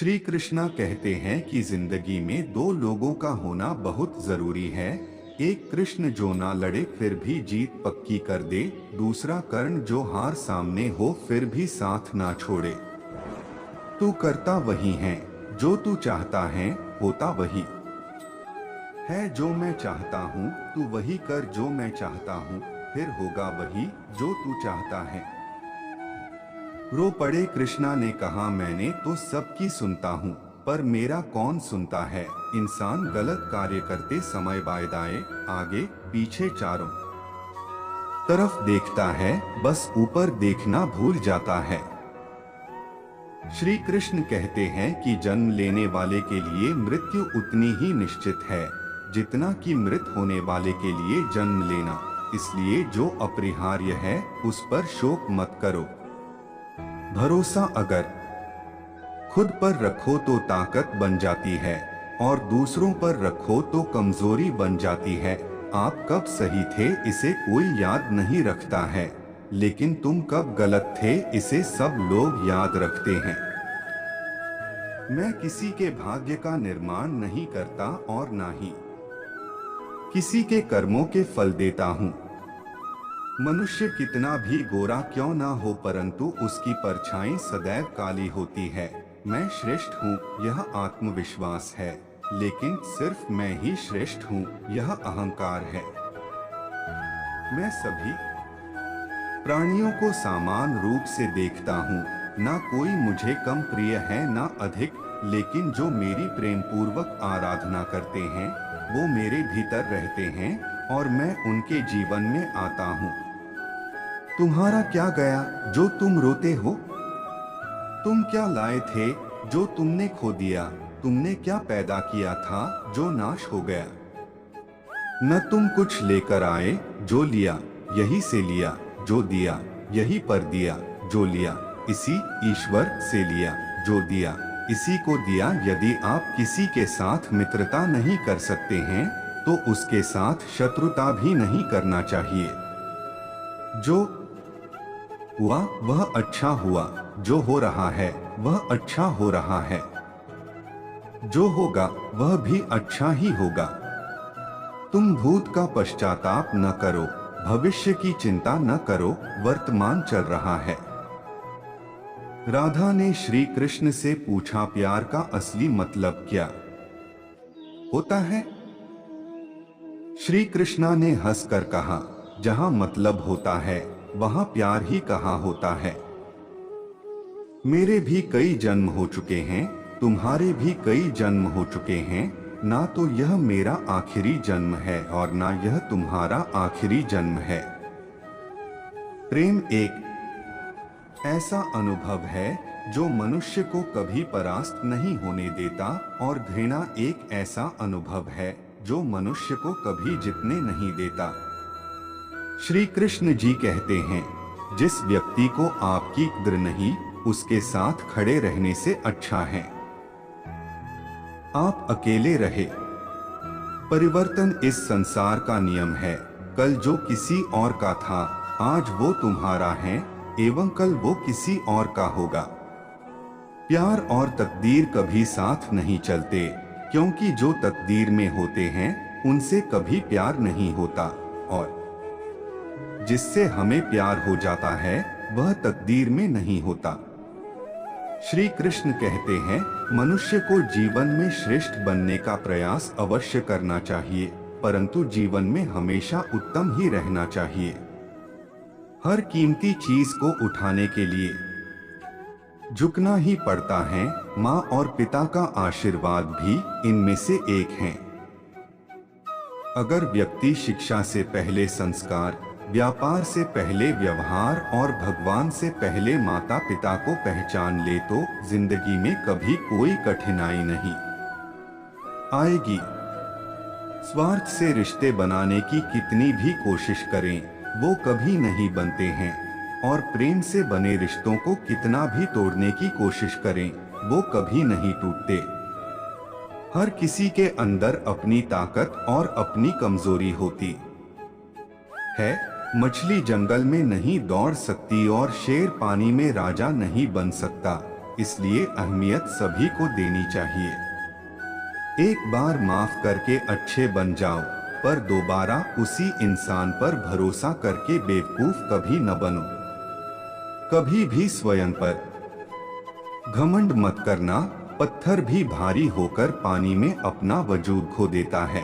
श्री कृष्णा कहते हैं कि जिंदगी में दो लोगों का होना बहुत जरूरी है। एक कृष्ण जो ना लड़े फिर भी जीत पक्की कर दे, दूसरा कर्ण जो हार सामने हो फिर भी साथ ना छोड़े। तू करता वही है जो तू चाहता है, होता वही है जो मैं चाहता हूँ। तू वही कर जो मैं चाहता हूँ, फिर होगा वही जो तू चाहता है। रो पड़े कृष्णा ने कहा, मैंने तो सबकी सुनता हूँ पर मेरा कौन सुनता है। इंसान गलत कार्य करते समय बाएं आगे पीछे चारों तरफ देखता है, बस ऊपर देखना भूल जाता है। श्री कृष्ण कहते हैं कि जन्म लेने वाले के लिए मृत्यु उतनी ही निश्चित है जितना कि मृत होने वाले के लिए जन्म लेना। इसलिए जो अपरिहार्य है उस पर शोक मत करो। भरोसा अगर खुद पर रखो तो ताकत बन जाती है और दूसरों पर रखो तो कमजोरी बन जाती है। आप कब सही थे इसे कोई याद नहीं रखता है, लेकिन तुम कब गलत थे इसे सब लोग याद रखते हैं। मैं किसी के भाग्य का निर्माण नहीं करता और ना ही किसी के कर्मों के फल देता हूँ। मनुष्य कितना भी गोरा क्यों ना हो परंतु उसकी परछाई सदैव काली होती है। मैं श्रेष्ठ हूँ यह आत्मविश्वास है, लेकिन सिर्फ मैं ही श्रेष्ठ हूँ यह अहंकार है। मैं सभी प्राणियों को समान रूप से देखता हूँ, ना कोई मुझे कम प्रिय है ना अधिक, लेकिन जो मेरी प्रेम पूर्वक आराधना करते हैं वो मेरे भीतर रहते हैं और मैं उनके जीवन में आता हूँ। तुम्हारा क्या गया जो तुम रोते हो? तुम क्या लाए थे जो तुमने खो दिया? तुमने क्या पैदा किया था जो नाश हो गया? न तुम कुछ लेकर आए जो लिया, यही से लिया जो दिया, यही पर दिया जो लिया, इसी ईश्वर से लिया जो दिया, इसी को दिया। यदि आप किसी के साथ मित्रता नहीं कर सकते हैं तो उसके साथ शत्रुता भी नहीं करना चाहिए। जो हुआ वह अच्छा हुआ, जो हो रहा है वह अच्छा हो रहा है, जो होगा वह भी अच्छा ही होगा। तुम भूत का पश्चाताप न करो, भविष्य की चिंता न करो, वर्तमान चल रहा है। राधा ने श्री कृष्ण से पूछा, प्यार का असली मतलब क्या होता है? श्री कृष्णा ने हंसकर कहा, जहां मतलब होता है वहां प्यार ही कहाँ होता है। मेरे भी कई जन्म हो चुके हैं, तुम्हारे भी कई जन्म हो चुके हैं, ना तो यह मेरा आखिरी जन्म है और ना यह तुम्हारा आखिरी जन्म है। प्रेम एक ऐसा अनुभव है जो मनुष्य को कभी परास्त नहीं होने देता और घृणा एक ऐसा अनुभव है जो मनुष्य को कभी जीतने नहीं देता। श्री कृष्ण जी कहते हैं, जिस व्यक्ति को आपकी कद्र नहीं उसके साथ खड़े रहने से अच्छा है आप अकेले रहे। परिवर्तन इस संसार का नियम है। कल जो किसी और का था आज वो तुम्हारा है एवं कल वो किसी और का होगा। प्यार और तकदीर कभी साथ नहीं चलते, क्योंकि जो तकदीर में होते हैं उनसे कभी प्यार नहीं होता और जिससे हमें प्यार हो जाता है वह तकदीर में नहीं होता। श्री कृष्ण कहते हैं, मनुष्य को जीवन में श्रेष्ठ बनने का प्रयास अवश्य करना चाहिए, परंतु जीवन में हमेशा उत्तम ही रहना चाहिए। हर कीमती चीज को उठाने के लिए झुकना ही पड़ता है। माँ और पिता का आशीर्वाद भी इनमें से एक है। अगर व्यक्ति शिक्षा से पहले संस्कार, व्यापार से पहले व्यवहार और भगवान से पहले माता पिता को पहचान ले तो जिंदगी में कभी कोई कठिनाई नहीं आएगी। स्वार्थ से रिश्ते बनाने की कितनी भी कोशिश करें वो कभी नहीं बनते हैं और प्रेम से बने रिश्तों को कितना भी तोड़ने की कोशिश करें वो कभी नहीं टूटते। हर किसी के अंदर अपनी ताकत और अपनी कमजोरी होती है। मछली जंगल में नहीं दौड़ सकती और शेर पानी में राजा नहीं बन सकता। इसलिए अहमियत सभी को देनी चाहिए। एक बार माफ करके अच्छे बन जाओ, पर दोबारा उसी इंसान पर भरोसा करके बेवकूफ कभी न बनो। कभी भी स्वयं पर घमंड मत करना, पत्थर भी भारी होकर पानी में अपना वजूद खो देता है।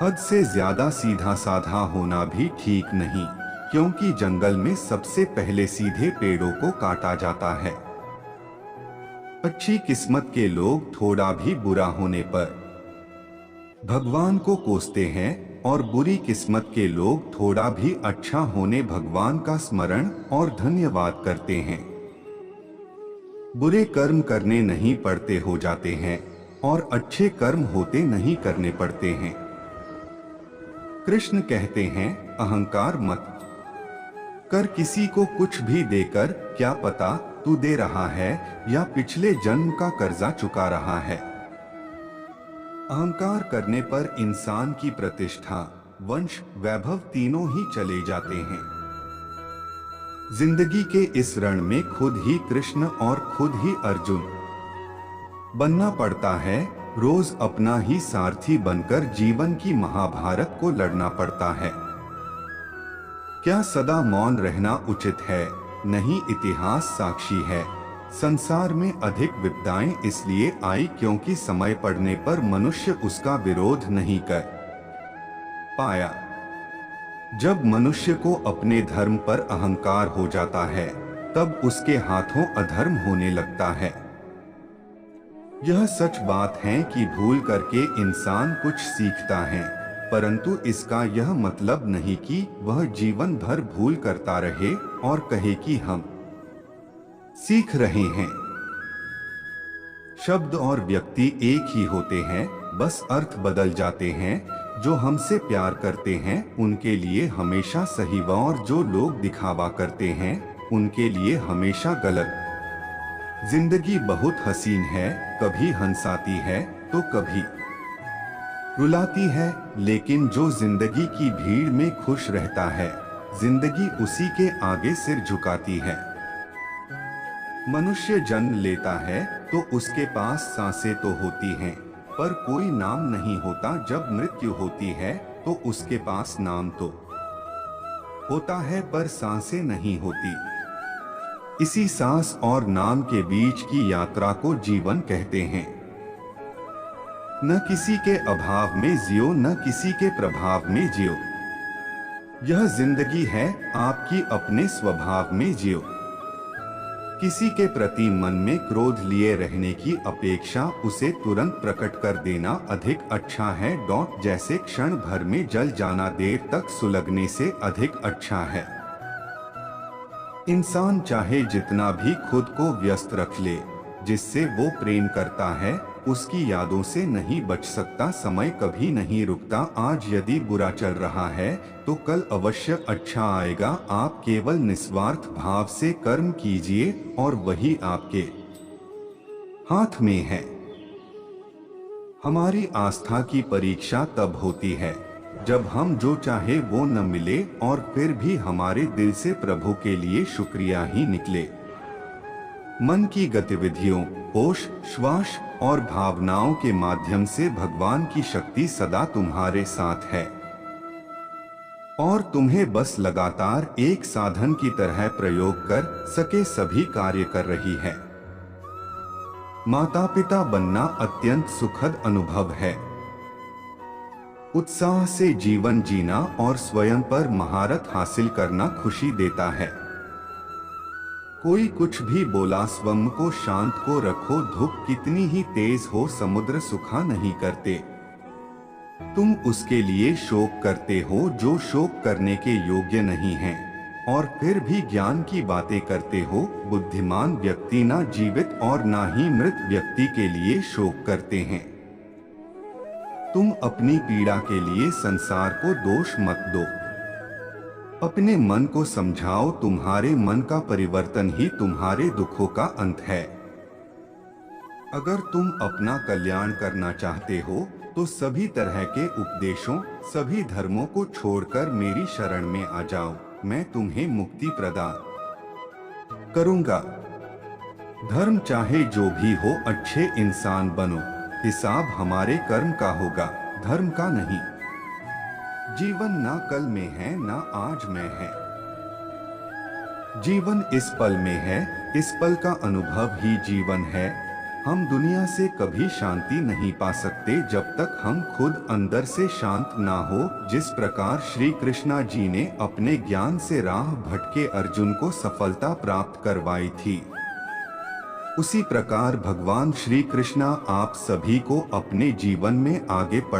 हद से ज्यादा सीधा साधा होना भी ठीक नहीं, क्योंकि जंगल में सबसे पहले सीधे पेड़ों को काटा जाता है। अच्छी किस्मत के लोग थोड़ा भी बुरा होने पर भगवान को कोसते हैं, और बुरी किस्मत के लोग थोड़ा भी अच्छा होने भगवान का स्मरण और धन्यवाद करते हैं। बुरे कर्म करने नहीं पड़ते हो जाते हैं, और अच्छे कर्म होते नहीं करने पड़ते हैं। कृष्ण कहते हैं, अहंकार मत कर किसी को कुछ भी देकर, क्या पता तू दे रहा है या पिछले जन्म का कर्जा चुका रहा है। अहंकार करने पर इंसान की प्रतिष्ठा, वंश, वैभव तीनों ही चले जाते हैं। जिंदगी के इस रण में खुद ही कृष्ण और खुद ही अर्जुन बनना पड़ता है। रोज अपना ही सारथी बनकर जीवन की महाभारत को लड़ना पड़ता है। क्या सदा मौन रहना उचित है? नहीं, इतिहास साक्षी है। संसार में अधिक विपदाएं इसलिए आई क्योंकि समय पड़ने पर मनुष्य उसका विरोध नहीं कर पाया। जब मनुष्य को अपने धर्म पर अहंकार हो जाता है, तब उसके हाथों अधर्म होने लगता है। यह सच बात है कि भूल करके इंसान कुछ सीखता है, परंतु इसका यह मतलब नहीं कि वह जीवन भर भूल करता रहे और कहे कि हम सीख रहे हैं। शब्द और व्यक्ति एक ही होते हैं, बस अर्थ बदल जाते हैं। जो हमसे प्यार करते हैं उनके लिए हमेशा सही व और जो लोग दिखावा करते हैं उनके लिए हमेशा गलत। जिंदगी बहुत हसीन है, कभी हंसाती है तो कभी रुलाती है, लेकिन जो जिंदगी की भीड़ में खुश रहता है, जिंदगी उसी के आगे सिर झुकाती है। मनुष्य जन्म लेता है तो उसके पास सांसें तो होती हैं, पर कोई नाम नहीं होता। जब मृत्यु होती है तो उसके पास नाम तो होता है, पर सांसें नहीं होती। इसी सांस और नाम के बीच की यात्रा को जीवन कहते हैं। न किसी के अभाव में जियो, न किसी के प्रभाव में जियो। यह जिंदगी है, आपकी अपने स्वभाव में जियो। किसी के प्रति मन में क्रोध लिए रहने की अपेक्षा उसे तुरंत प्रकट कर देना अधिक अच्छा है। जैसे क्षण भर में जल जाना देर तक सुलगने से अधिक अच्छा है। इंसान चाहे जितना भी खुद को व्यस्त रख ले, जिससे वो प्रेम करता है उसकी यादों से नहीं बच सकता। समय कभी नहीं रुकता। आज यदि बुरा चल रहा है तो कल अवश्य अच्छा आएगा। आप केवल निस्वार्थ भाव से कर्म कीजिए और वही आपके हाथ में है। हमारी आस्था की परीक्षा तब होती है जब हम जो चाहे वो न मिले और फिर भी हमारे दिल से प्रभु के लिए शुक्रिया ही निकले। मन की गतिविधियों, होश, श्वास और भावनाओं के माध्यम से भगवान की शक्ति सदा तुम्हारे साथ है और तुम्हें बस लगातार एक साधन की तरह प्रयोग कर सके सभी कार्य कर रही है। माता पिता बनना अत्यंत सुखद अनुभव है। उत्साह से जीवन जीना और स्वयं पर महारत हासिल करना खुशी देता है। कोई कुछ भी बोला, स्वयं को शांत को रखो। धूप कितनी ही तेज हो, समुद्र सुखा नहीं करते। तुम उसके लिए शोक करते हो जो शोक करने के योग्य नहीं है, और फिर भी ज्ञान की बातें करते हो। बुद्धिमान व्यक्ति ना जीवित और ना ही मृत व्यक्ति के लिए शोक करते हैं। तुम अपनी पीड़ा के लिए संसार को दोष मत दो। अपने मन को समझाओ, तुम्हारे मन का परिवर्तन ही तुम्हारे दुखों का अंत है। अगर तुम अपना कल्याण करना चाहते हो तो सभी तरह के उपदेशों, सभी धर्मों को छोड़कर मेरी शरण में आ जाओ। मैं तुम्हें मुक्ति प्रदान करूंगा। धर्म चाहे जो भी हो, अच्छे इंसान बनो। हिसाब हमारे कर्म का होगा, धर्म का नहीं। जीवन ना कल में है ना आज में है, जीवन इस पल में है। इस पल का अनुभव ही जीवन है। हम दुनिया से कभी शांति नहीं पा सकते जब तक हम खुद अंदर से शांत ना हो। जिस प्रकार श्री कृष्णा जी ने अपने ज्ञान से राह भटके अर्जुन को सफलता प्राप्त करवाई थी, उसी प्रकार भगवान श्री कृष्णा आप सभी को अपने जीवन में आगे बढ़